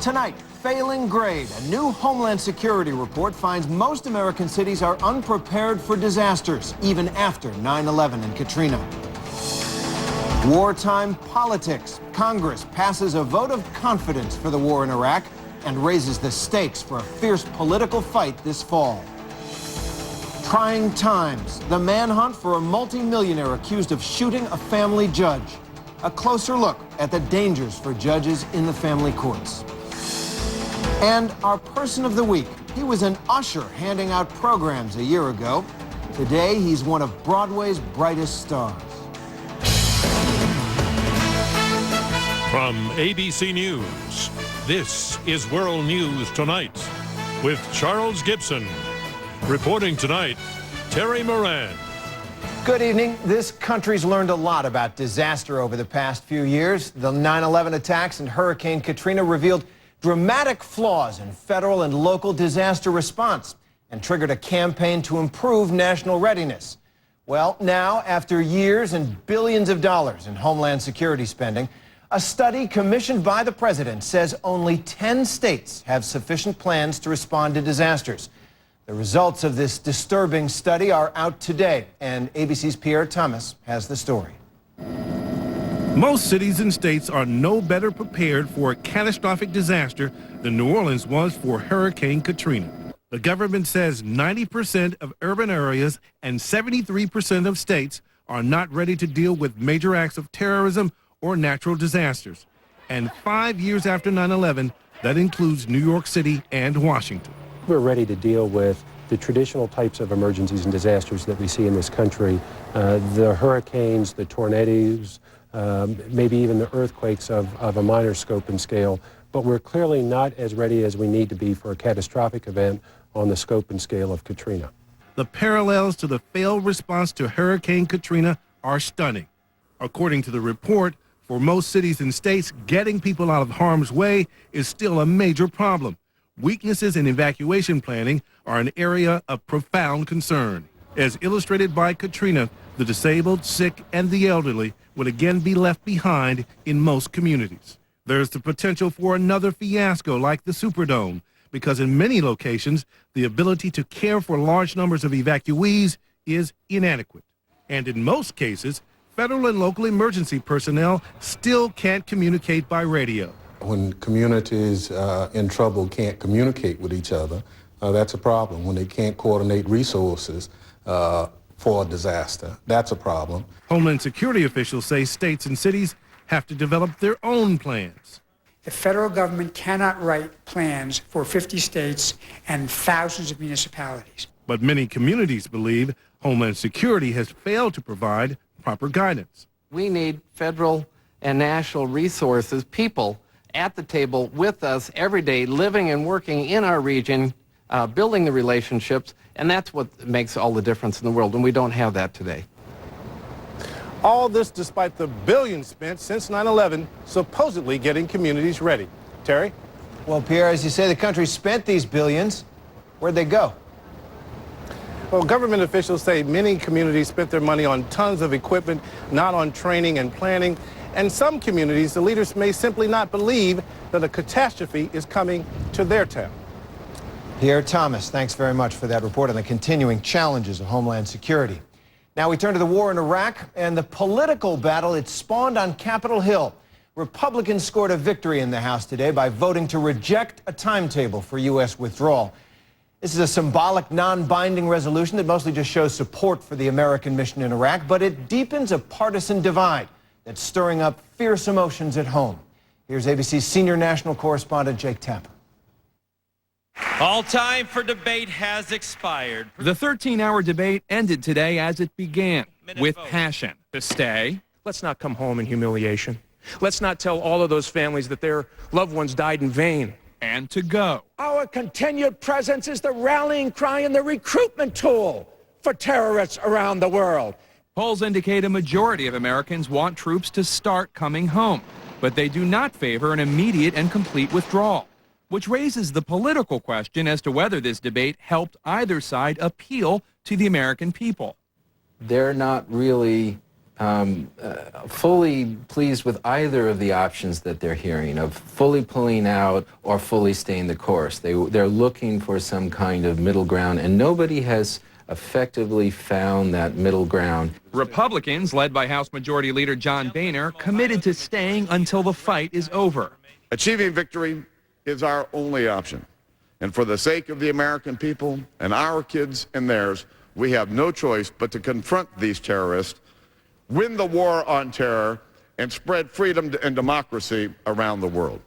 Tonight, failing grade. A new Homeland Security report finds most American cities are unprepared for disasters, even after 9/11 and Katrina. Wartime politics. Congress passes a vote of confidence for the war in Iraq and raises the stakes for a fierce political fight this fall. Trying times. The manhunt for a multimillionaire accused of shooting a family judge. A closer look at the dangers for judges in the family courts. And our person of the week. He was an usher handing out programs a year ago. Today, he's one of Broadway's brightest stars. From ABC News, this is World News Tonight with Charles Gibson. Reporting tonight, Terry Moran. Good evening. This country's learned a lot about disaster over the past few years. The 9/11 attacks and Hurricane Katrina revealed dramatic flaws in federal and local disaster response and triggered a campaign to improve national readiness. Well, now, after years and billions of dollars in Homeland Security spending, a study commissioned by the president says only 10 states have sufficient plans to respond to disasters. The results of this disturbing study are out today, and ABC's Pierre Thomas has the story. Most cities and states are no better prepared for a catastrophic disaster than New Orleans was for Hurricane Katrina. The government says 90% of urban areas and 73% of states are not ready to deal with major acts of terrorism or natural disasters. And 5 years after 9/11, that includes New York City and Washington. We're ready to deal with the traditional types of emergencies and disasters that we see in this country, the hurricanes, the tornadoes, maybe even the earthquakes of a minor scope and scale, but we're clearly not as ready as we need to be for a catastrophic event on the scope and scale of Katrina. The parallels to the failed response to Hurricane Katrina are stunning. According to the report, for most cities and states, getting people out of harm's way is still a major problem. Weaknesses in evacuation planning are an area of profound concern. As illustrated by Katrina, the disabled, sick, and the elderly will again be left behind in most communities. There's the potential for another fiasco like the Superdome, because in many locations, the ability to care for large numbers of evacuees is inadequate. And in most cases, federal and local emergency personnel still can't communicate by radio. When communities in trouble can't communicate with each other, that's a problem. When they can't coordinate resources for a disaster, that's a problem. Homeland Security officials say states and cities have to develop their own plans. The federal government cannot write plans for 50 states and thousands of municipalities. But many communities believe Homeland Security has failed to provide proper guidance. We need federal and national resources, people at the table with us every day, living and working in our region, building the relationships, and that's what makes all the difference in the world, and we don't have that today. All this despite the billions spent since 9/11 supposedly getting communities ready. Terry? Well, Pierre, as you say, the country spent these billions. Where'd they go? Well, government officials say many communities spent their money on tons of equipment, not on training and planning. And some communities, the leaders may simply not believe that a catastrophe is coming to their town. Pierre Thomas, thanks very much for that report on the continuing challenges of Homeland Security. Now we turn to the war in Iraq and the political battle it spawned on Capitol Hill. Republicans scored a victory in the House today by voting to reject a timetable for U.S. withdrawal. This is a symbolic, non-binding resolution that mostly just shows support for the American mission in Iraq, but it deepens a partisan divide that's stirring up fierce emotions at home. Here's ABC's senior national correspondent, Jake Tapper. All time for debate has expired. The 13-hour debate ended today as it began, with passion. To stay. Let's not come home in humiliation. Let's not tell all of those families that their loved ones died in vain. And to go. Our continued presence is the rallying cry and the recruitment tool for terrorists around the world. Polls indicate a majority of Americans want troops to start coming home, but they do not favor an immediate and complete withdrawal, which raises the political question as to whether this debate helped either side appeal to the American people. They're not really fully pleased with either of the options that they're hearing, of fully pulling out or fully staying the course. They're looking for some kind of middle ground, and nobody has effectively found that middle ground. Republicans, led by House Majority Leader John Boehner, committed to staying until the fight is over. Achieving victory is our only option. And for the sake of the American people and our kids and theirs, we have no choice but to confront these terrorists, win the war on terror, and spread freedom and democracy around the world.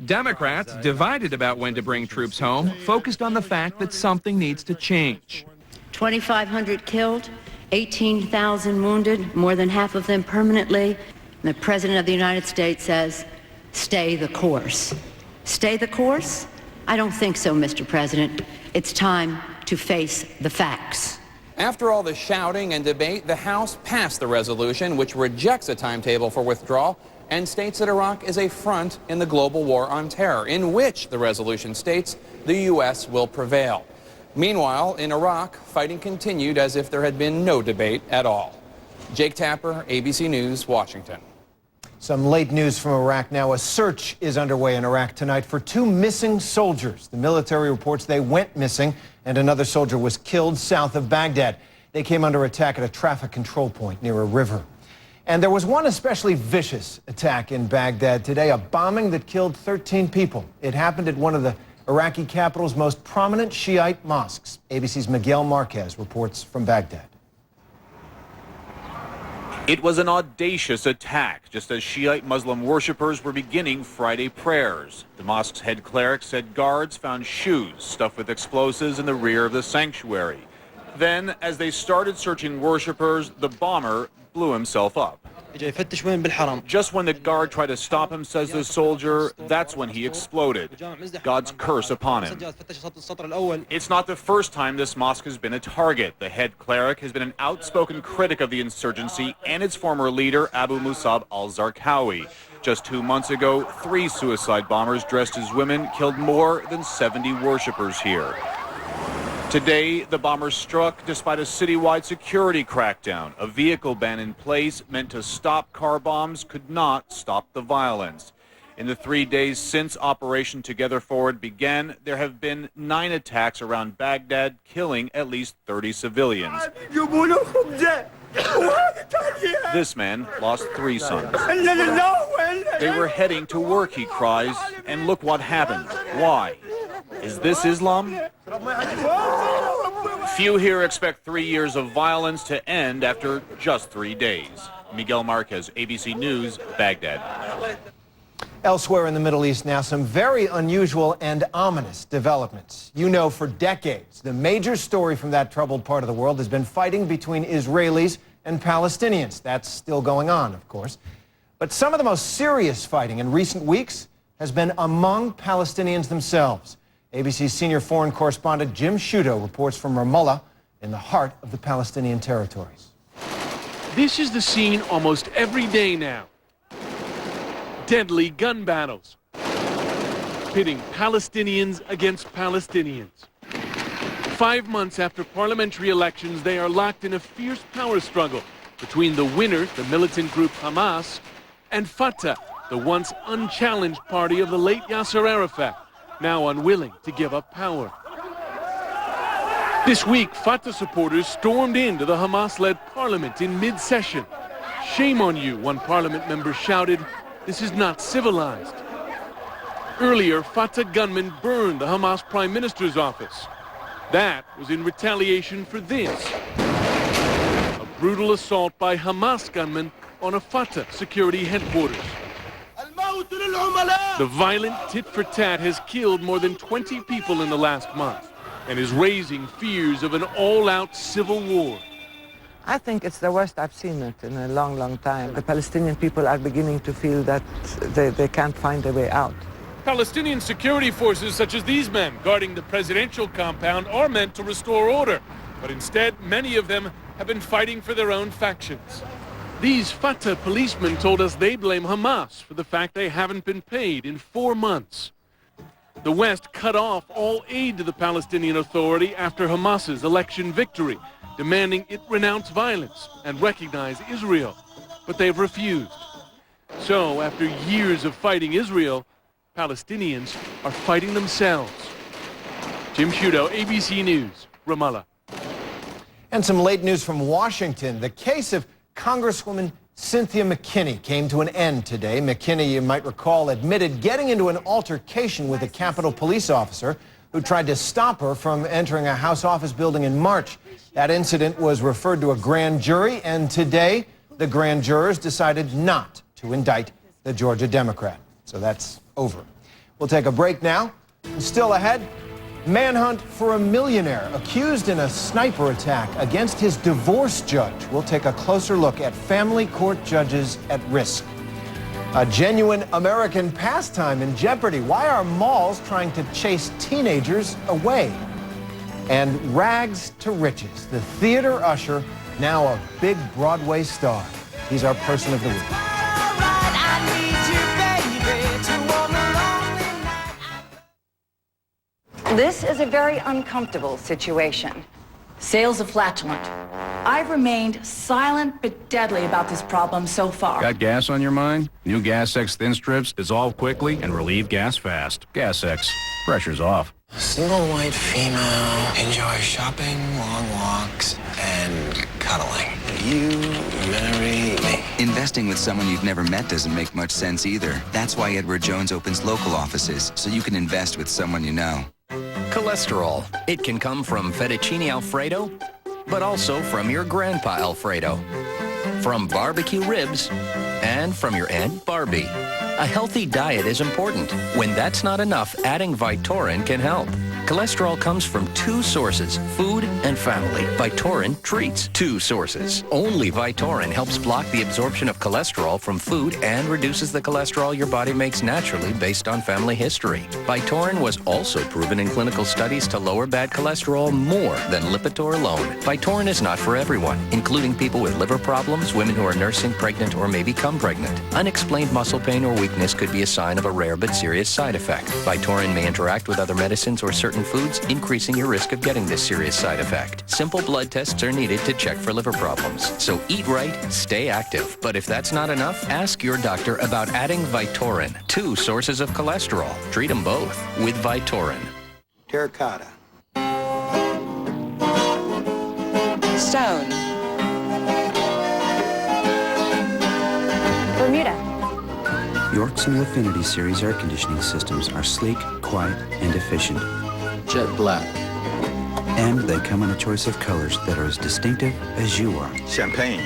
Democrats, divided about when to bring troops home, focused on the fact that something needs to change. 2,500 killed, 18,000 wounded, more than half of them permanently. The President of the United States says, stay the course. Stay the course? I don't think so, Mr. President. It's time to face the facts. After all the shouting and debate, the House passed the resolution which rejects a timetable for withdrawal and states that Iraq is a front in the global war on terror, in which the resolution states the U.S. will prevail. Meanwhile, in Iraq, fighting continued as if there had been no debate at all. Jake Tapper, ABC News, Washington. Some late news from Iraq now. A search is underway in Iraq tonight for 2 missing soldiers. The military reports they went missing and another soldier was killed south of Baghdad. They came under attack at a traffic control point near a river. And there was one especially vicious attack in Baghdad today, a bombing that killed 13 people. It happened at one of the Iraqi capital's most prominent Shiite mosques. ABC's Miguel Marquez reports from Baghdad. It was an audacious attack, just as Shiite Muslim worshippers were beginning Friday prayers. The mosque's head cleric said guards found shoes stuffed with explosives in the rear of the sanctuary. Then, as they started searching worshippers, the bomber blew himself up. Just when the guard tried to stop him, says the soldier, that's when he exploded. God's curse upon him. It's not the first time this mosque has been a target. The head cleric has been an outspoken critic of the insurgency and its former leader, Abu Musab al-Zarqawi. Just 2 months ago, 3 suicide bombers dressed as women killed more than 70 worshippers here. Today, the bombers struck despite a citywide security crackdown. A vehicle ban in place meant to stop car bombs could not stop the violence. In the 3 days since Operation Together Forward began, there have been 9 attacks around Baghdad, killing at least 30 civilians. This man lost 3 sons. They were heading to work, he cries, and look what happened. Why? Is this Islam? Few here expect 3 years of violence to end after just 3 days. Miguel Marquez, ABC News, Baghdad. Elsewhere in the Middle East now, some very unusual and ominous developments. You know, for decades, the major story from that troubled part of the world has been fighting between Israelis and Palestinians. That's still going on, of course. But some of the most serious fighting in recent weeks has been among Palestinians themselves. ABC's senior foreign correspondent Jim Sciutto reports from Ramallah in the heart of the Palestinian territories. This is the scene almost every day now. Deadly gun battles, pitting Palestinians against Palestinians. 5 months after parliamentary elections, they are locked in a fierce power struggle between the winner, the militant group Hamas, and Fatah, the once unchallenged party of the late Yasser Arafat, now unwilling to give up power. This week, Fatah supporters stormed into the Hamas-led parliament in mid-session. "Shame on you," one parliament member shouted. "This is not civilized." Earlier, Fatah gunmen burned the Hamas prime minister's office. That was in retaliation for this: a brutal assault by Hamas gunmen on a Fatah security headquarters. The violent tit-for-tat has killed more than 20 people in the last month and is raising fears of an all-out civil war. I think it's the worst I've seen it in a long, long time. The Palestinian people are beginning to feel that they can't find a way out. Palestinian security forces such as these men guarding the presidential compound are meant to restore order, but instead many of them have been fighting for their own factions. These Fatah policemen told us they blame Hamas for the fact they haven't been paid in 4 months. The West cut off all aid to the Palestinian Authority after Hamas's election victory, demanding it renounce violence and recognize Israel. but they've refused. So, after years of fighting Israel, Palestinians are fighting themselves. Jim Sciutto, ABC News, Ramallah. And some late news from Washington. The case of Congresswoman Cynthia McKinney came to an end today. McKinney, you might recall, admitted getting into an altercation with a Capitol police officer who tried to stop her from entering a House office building in March. That incident was referred to a grand jury, and today the grand jurors decided not to indict the Georgia Democrat. So that's over. We'll take a break now. Still ahead, manhunt for a millionaire accused in a sniper attack against his divorce judge. We'll take a closer look at family court judges at risk. A genuine American pastime in jeopardy. Why are malls trying to chase teenagers away? And rags to riches. The theater usher, now a big Broadway star. He's our person of the week. This is a very uncomfortable situation. Sales of flatulent. I've remained silent but deadly about this problem so far. Got gas on your mind? New Gas X Thin Strips dissolve quickly and relieve gas fast. Gas X, pressure's off. Single white female, enjoy shopping, long walks, and cuddling. You marry me. Investing with someone you've never met doesn't make much sense either. That's why Edward Jones opens local offices, so you can invest with someone you know. Cholesterol. It can come from fettuccine Alfredo, but also from your grandpa Alfredo, from barbecue ribs, and from your Aunt Barbie. A healthy diet is important. When that's not enough, adding Vytorin can help. Cholesterol comes from two sources, food and family. Vytorin treats two sources. Only Vytorin helps block the absorption of cholesterol from food and reduces the cholesterol your body makes naturally based on family history. Vytorin was also proven in clinical studies to lower bad cholesterol more than Lipitor alone. Vytorin is not for everyone, including people with liver problems, women who are nursing, pregnant, or may become pregnant. Unexplained muscle pain or weakness could be a sign of a rare but serious side effect. Vytorin may interact with other medicines or certain foods, increasing your risk of getting this serious side effect. Simple blood tests are needed to check for liver problems. So eat right, stay active. But if that's not enough, ask your doctor about adding Vytorin. Two sources of cholesterol. Treat them both with Vytorin. Terracotta. Stone. Bermuda. York's new Affinity Series air conditioning systems are sleek, quiet, and efficient. Jet black. And they come in a choice of colors that are as distinctive as you are. Champagne.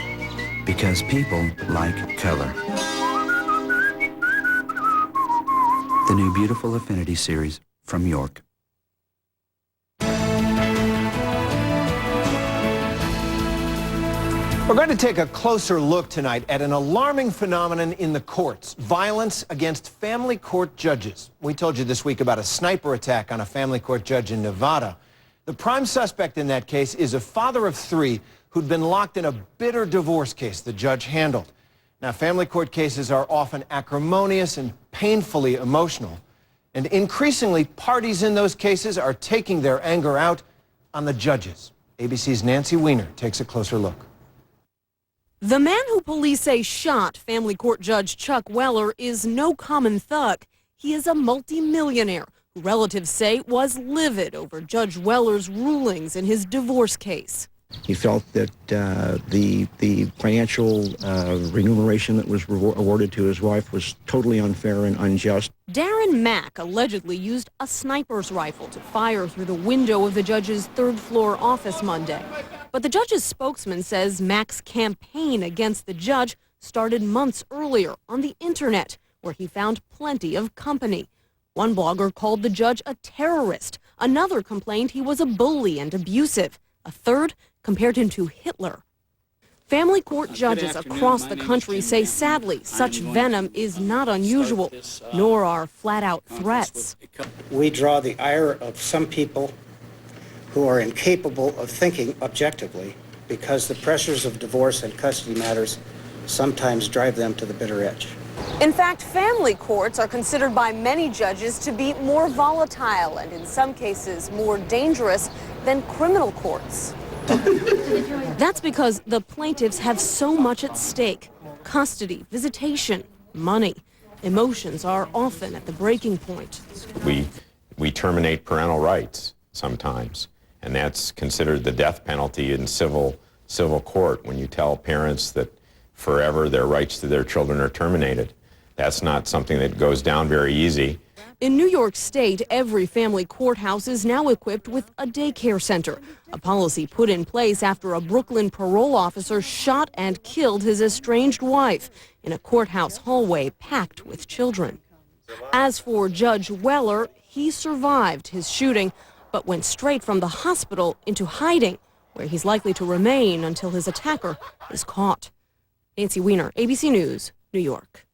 Because people like color. The new beautiful Affinity Series from York. We're going to take a closer look tonight at an alarming phenomenon in the courts, violence against family court judges. We told you this week about a sniper attack on a family court judge in Nevada. The prime suspect in that case is a father of three who'd been locked in a bitter divorce case the judge handled. Now, family court cases are often acrimonious and painfully emotional, and increasingly parties in those cases are taking their anger out on the judges. ABC's Nancy Weiner takes a closer look. The man who police say shot family court judge Chuck Weller is no common thug. He is a multimillionaire who relatives say was livid over Judge Weller's rulings in his divorce case. He felt that the financial remuneration that was awarded to his wife was totally unfair and unjust. Darren Mack allegedly used a sniper's rifle to fire through the window of the judge's third-floor office Monday. But the judge's spokesman says Mack's campaign against the judge started months earlier on the internet, where he found plenty of company. One blogger called the judge a terrorist. Another complained he was a bully and abusive. A third compared him to Hitler. Family court judges across the country say, sadly, such venom is not unusual, nor are flat-out threats. We draw the ire of some people who are incapable of thinking objectively because the pressures of divorce and custody matters sometimes drive them to the bitter edge. In fact, family courts are considered by many judges to be more volatile and in some cases more dangerous than criminal courts. That's because the plaintiffs have so much at stake. custody, visitation, money. Emotions are often at the breaking point. We terminate parental rights sometimes, and that's considered the death penalty in civil court when you tell parents that forever their rights to their children are terminated. That's not something that goes down very easy. In New York State, every family courthouse is now equipped with a daycare center, a policy put in place after a Brooklyn parole officer shot and killed his estranged wife in a courthouse hallway packed with children. As for Judge Weller, he survived his shooting, but went straight from the hospital into hiding, where he's likely to remain until his attacker is caught. Nancy Weiner, ABC News, New York.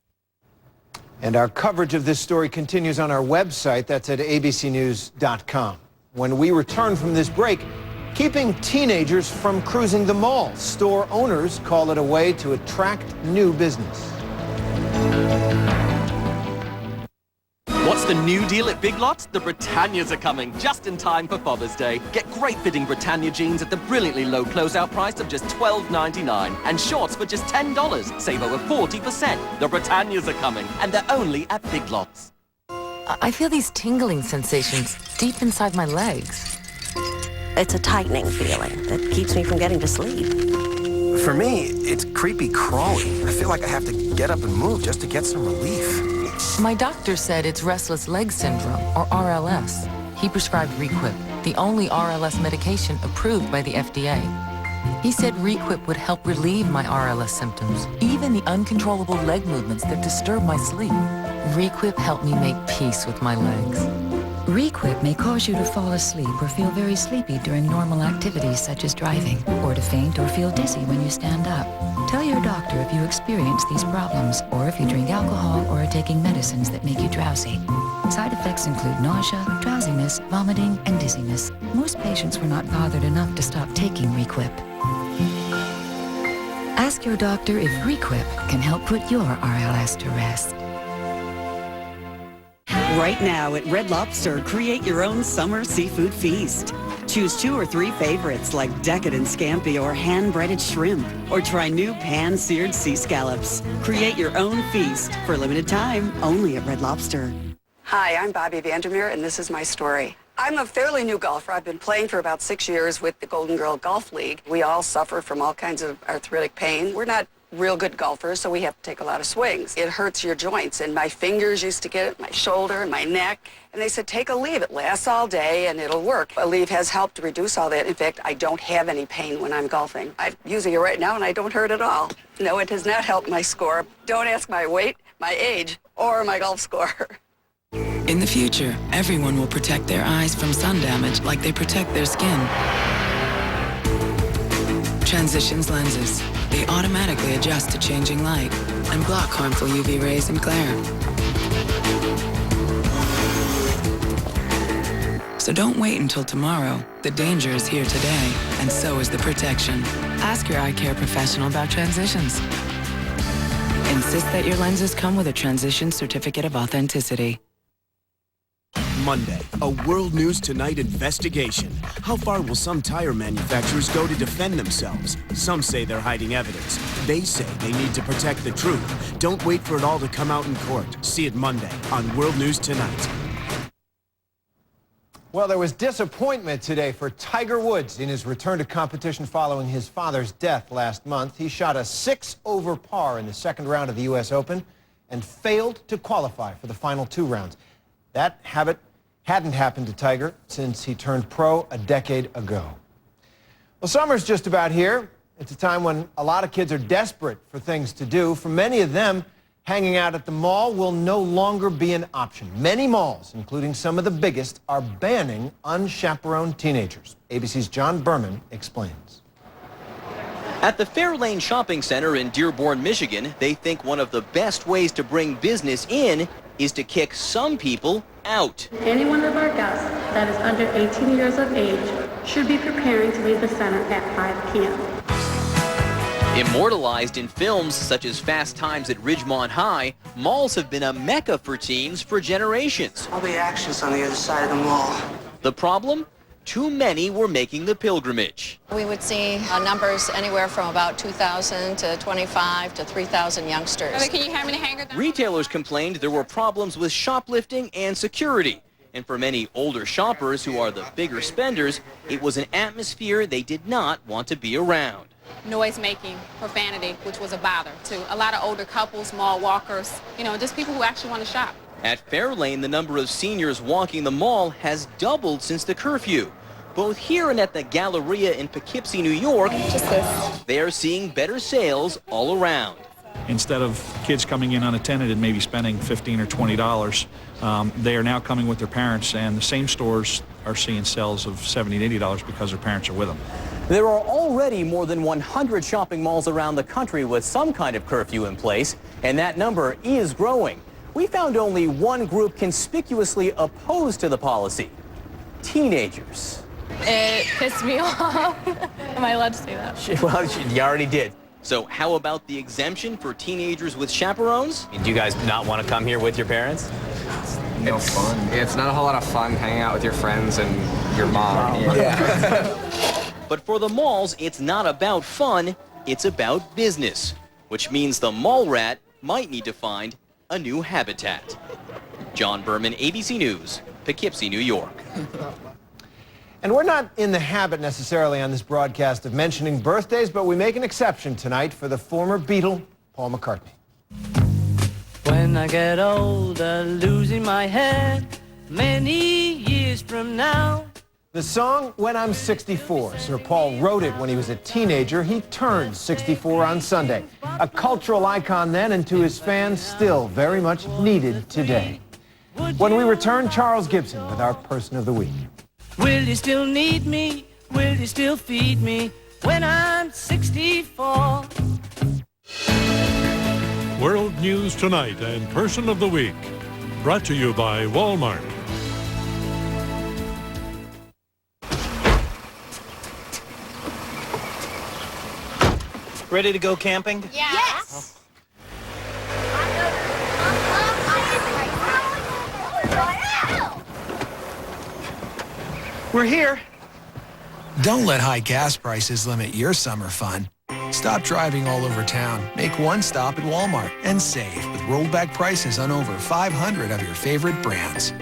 And our coverage of this story continues on our website. That's at abcnews.com. When we return from this break, keeping teenagers from cruising the mall. Store owners call it a way to attract new business. What's the new deal at Big Lots? The Britannias are coming just in time for Father's Day. Get great fitting Britannia jeans at the brilliantly low closeout price of just $12.99 and shorts for just $10. Save over 40%. The Britannias are coming, and they're only at Big Lots. I feel these tingling sensations deep inside my legs. It's a tightening feeling that keeps me from getting to sleep. For me, it's creepy crawling. I feel like I have to get up and move just to get some relief. My doctor said it's restless leg syndrome, or RLS. He prescribed Requip, the only RLS medication approved by the FDA. He said Requip would help relieve my RLS symptoms, even the uncontrollable leg movements that disturb my sleep. Requip helped me make peace with my legs. Requip may cause you to fall asleep or feel very sleepy during normal activities such as driving, or to faint or feel dizzy when you stand up. Tell your doctor if you experience these problems, or if you drink alcohol or are taking medicines that make you drowsy. Side effects include nausea, drowsiness, vomiting, and dizziness. Most patients were not bothered enough to stop taking Requip. Ask your doctor if Requip can help put your RLS to rest. Right now at Red Lobster, create your own summer seafood feast. Choose 2 or 3 favorites like decadent scampi or hand-breaded shrimp, or try new pan-seared sea scallops. Create your own feast for a limited time only at Red Lobster. Hi, I'm Bobby Vandermeer, and this is my story. I'm a fairly new golfer. I've been playing for about 6 years with the Golden Girl Golf League. We all suffer from all kinds of arthritic pain. We're not real good golfers, so we have to take a lot of swings. It hurts your joints, and my fingers used to get it, my shoulder, and my neck. And they said, take Aleve. It lasts all day, and it'll work. Aleve has helped reduce all that. In fact, I don't have any pain when I'm golfing. I'm using it right now, and I don't hurt at all. No, it has not helped my score. Don't ask my weight, my age, or my golf score. In the future, everyone will protect their eyes from sun damage like they protect their skin. Transitions lenses. They automatically adjust to changing light and block harmful UV rays and glare. So don't wait until tomorrow. The danger is here today, and so is the protection. Ask your eye care professional about transitions. Insist that your lenses come with a transition certificate of authenticity. Monday, a World News Tonight investigation. How far will some tire manufacturers go to defend themselves? Some say they're hiding evidence. They say they need to protect the truth. Don't wait for it all to come out in court. See it Monday on World News Tonight. Well, there was disappointment today for Tiger Woods in his return to competition following his father's death last month. He shot a 6 over par in the second round of the U.S. Open and failed to qualify for the final 2 rounds. That hadn't happened to Tiger since he turned pro a decade ago. Well, summer's just about here. It's a time when a lot of kids are desperate for things to do. For many of them, hanging out at the mall will no longer be an option. Many malls, including some of the biggest, are banning unchaperoned teenagers. ABC's John Berman explains. At the Fairlane Shopping Center in Dearborn, Michigan, they think one of the best ways to bring business in is to kick some people out. Any one of our guests that is under 18 years of age should be preparing to leave the center at 5 p.m. Immortalized in films such as Fast Times at Ridgemont High, malls have been a mecca for teens for generations. All the action's on the other side of the mall. The problem? too many were making the pilgrimage. We would see numbers anywhere from about 2,000 to 25 to 3,000 youngsters. Can you hand me the hanger? Retailers complained there were problems with shoplifting and security. And for many older shoppers who are the bigger spenders, it was an atmosphere they did not want to be around. Noise making, profanity, which was a bother to a lot of older couples, mall walkers, just people who actually want to shop. At Fairlane, the number of seniors walking the mall has doubled since the curfew. Both here and at the Galleria in Poughkeepsie, New York, they are seeing better sales all around. Instead of kids coming in unattended and maybe spending $15 or $20, they are now coming with their parents, and the same stores are seeing sales of $70 and $80 because their parents are with them. There are already more than 100 shopping malls around the country with some kind of curfew in place, and that number is growing. We found only one group conspicuously opposed to the policy: teenagers. It pissed me off. Am I allowed to say that? Well, you already did. So how about the exemption for teenagers with chaperones? Do you guys not want to come here with your parents? No fun. It's not a whole lot of fun hanging out with your friends and your mom. But for the malls, it's not about fun, it's about business, which means the mall rat might need to find a new habitat. John Berman, ABC News, Poughkeepsie, New York. And we're not in the habit necessarily on this broadcast of mentioning birthdays, but we make an exception tonight for the former Beatle, Paul McCartney. When I get older, losing my head, many years from now. The song, When I'm 64. Sir Paul wrote it when he was a teenager. He turned 64 on Sunday. A cultural icon then, and to his fans, still very much needed today. When we return, Charles Gibson with our Person of the Week. Will you still need me? Will you still feed me when I'm 64? World News Tonight and Person of the Week. Brought to you by Walmart. Ready to go camping? Yeah. Yes! We're here. Don't let high gas prices limit your summer fun. Stop driving all over town. Make one stop at Walmart and save with rolled back prices on over 500 of your favorite brands.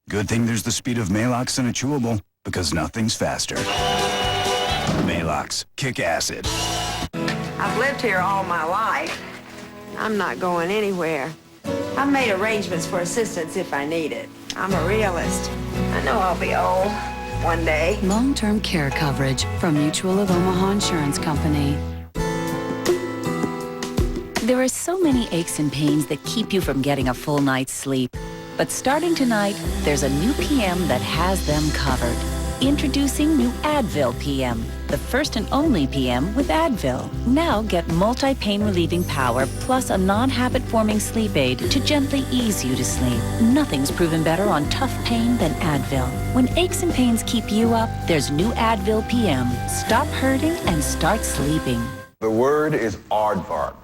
Good thing there's the speed of Maalox in a chewable, because nothing's faster. Maalox, kick acid. I've lived here all my life. I'm not going anywhere. I've made arrangements for assistance if I need it. I'm a realist. I know I'll be old one day. Long-term care coverage from Mutual of Omaha Insurance Company. There are so many aches and pains that keep you from getting a full night's sleep. But starting tonight, there's a new PM that has them covered. Introducing new Advil PM, the first and only PM with Advil. Now get multi-pain relieving power plus a non-habit-forming sleep aid to gently ease you to sleep. Nothing's proven better on tough pain than Advil. When aches and pains keep you up, there's new Advil PM. Stop hurting and start sleeping. The word is aardvark.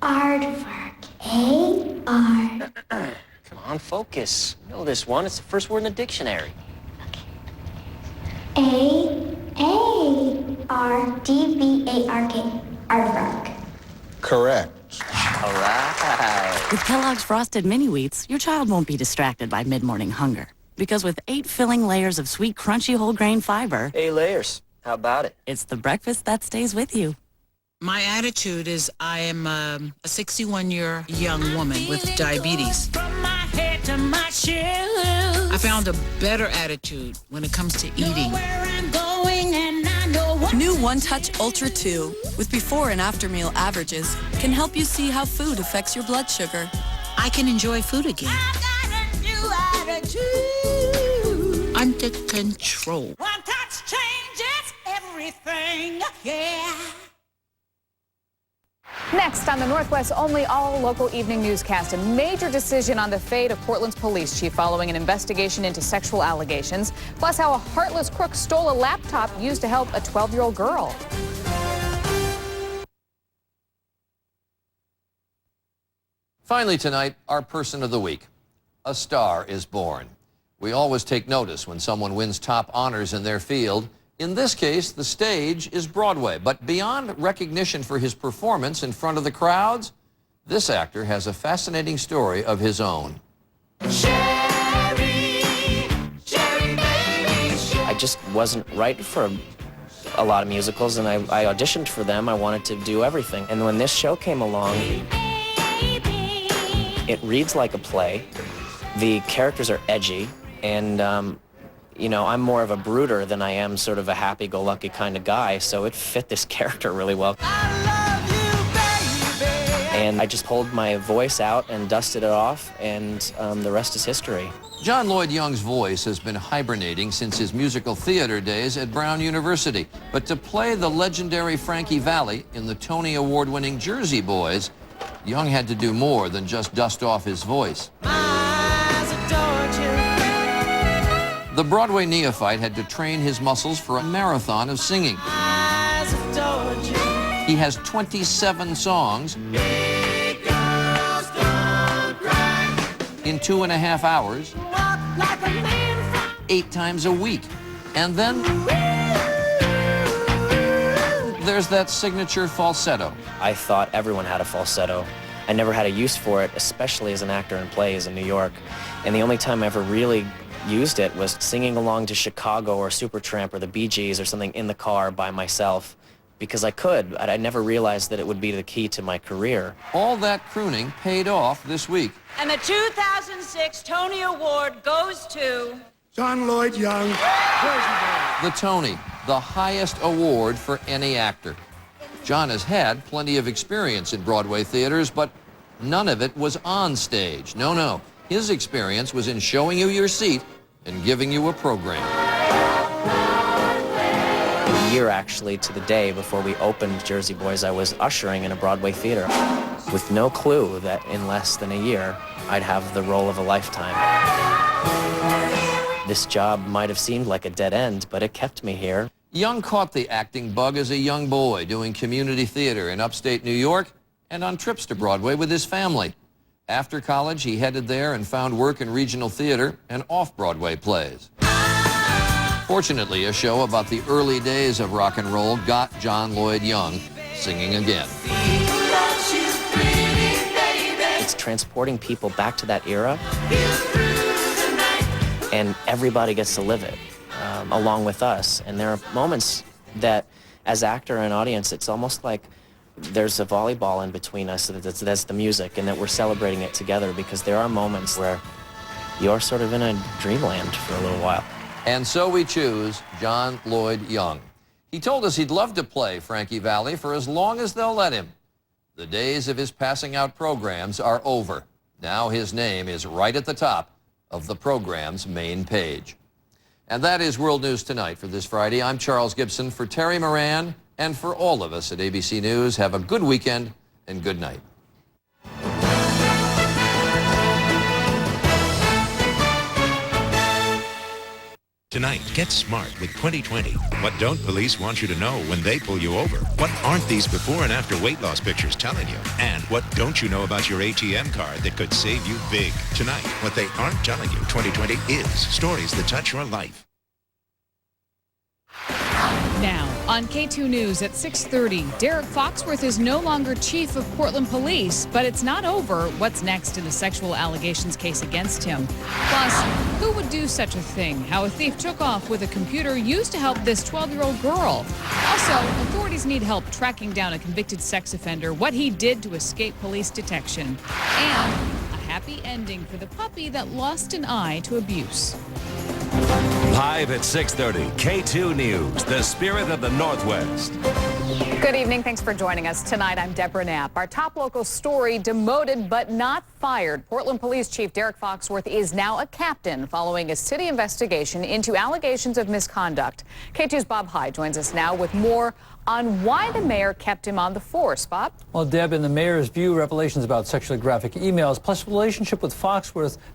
Aardvark. A-R. Come on, focus. You know this one. It's the first word in the dictionary. A-A-R-D-V-A-R-K. Aardvark. Correct. All right. With Kellogg's Frosted Mini Wheats, your child won't be distracted by mid-morning hunger. Because with 8 filling layers of sweet, crunchy whole grain fiber... 8 layers. How about it? It's the breakfast that stays with you. My attitude is I am a 61-year young woman with diabetes. I found a better attitude when it comes to eating. New One Touch Ultra 2 with before and after meal averages can help you see how food affects your blood sugar. I can enjoy food again. Under control. One touch changes everything, yeah. Next on the Northwest's only all-local evening newscast, a major decision on the fate of Portland's police chief following an investigation into sexual allegations, plus how a heartless crook stole a laptop used to help a 12-year-old girl. Finally tonight, our person of the week. A star is born. We always take notice when someone wins top honors in their field. In this case, the stage is Broadway. But beyond recognition for his performance in front of the crowds, this actor has a fascinating story of his own. I just wasn't right for a lot of musicals, and I auditioned for them. I wanted to do everything. And when this show came along, it reads like a play. The characters are edgy, and you know, I'm more of a brooder than I am sort of a happy-go-lucky kind of guy, so it fit this character really well. And I just pulled my voice out and dusted it off, and the rest is history. John Lloyd Young's voice has been hibernating since his musical theater days at Brown University. But to play the legendary Frankie Valli in the Tony Award-winning Jersey Boys, Young had to do more than just dust off his voice. The Broadway neophyte had to train his muscles for a marathon of singing. He has 27 songs in 2.5 hours, 8 times a week. And then there's that signature falsetto. I thought everyone had a falsetto. I never had a use for it, especially as an actor in plays in New York. And the only time I ever really used it was singing along to Chicago or Supertramp or the Bee Gees or something in the car by myself, because I could. I never realized that it would be the key to my career. All that crooning paid off this week. And the 2006 Tony Award goes to John Lloyd Young. The Tony, the highest award for any actor. John has had plenty of experience in Broadway theaters, but none of it was on stage. No. His experience was in showing you your seat and giving you a program. A year, actually, to the day before we opened Jersey Boys, I was ushering in a Broadway theater with no clue that in less than a year, I'd have the role of a lifetime. This job might have seemed like a dead end, but it kept me here. Young caught the acting bug as a young boy doing community theater in upstate New York and on trips to Broadway with his family. After college, he headed there and found work in regional theater and off-Broadway plays. Fortunately, a show about the early days of rock and roll got John Lloyd Young singing again. It's transporting people back to that era, and everybody gets to live it along with us. And there are moments that, as actor and audience, it's almost like there's a volleyball in between us, that's the music, and that we're celebrating it together, because there are moments where you're sort of in a dreamland for a little while. And so we choose John Lloyd Young. He told us he'd love to play Frankie Valli for as long as they'll let him. The days of his passing out programs are over. Now his name is right at the top of the program's main page. And that is World News Tonight for this Friday. I'm Charles Gibson. For Terry Moran and for all of us at ABC News, have a good weekend and good night. Tonight, get smart with 2020. What don't police want you to know when they pull you over? What aren't these before and after weight loss pictures telling you? And what don't you know about your ATM card that could save you big? Tonight, what they aren't telling you, 2020 is stories that touch your life. Now, on K2 News at 6:30, Derek Foxworth is no longer chief of Portland Police, but it's not over. What's next in the sexual allegations case against him? Plus, who would do such a thing? How a thief took off with a computer used to help this 12-year-old girl. Also, authorities need help tracking down a convicted sex offender, what he did to escape police detection, and a happy ending for the puppy that lost an eye to abuse. Live at 6:30, K2 News, the spirit of the Northwest. Good evening. Thanks for joining us tonight. I'm Deborah Knapp. Our top local story, demoted but not fired. Portland Police Chief Derek Foxworth is now a captain following a city investigation into allegations of misconduct. K2's Bob Hyde joins us now with more on why the mayor kept him on the force. Bob? Well, Deb, in the mayor's view, revelations about sexually graphic emails plus relationship with Foxworth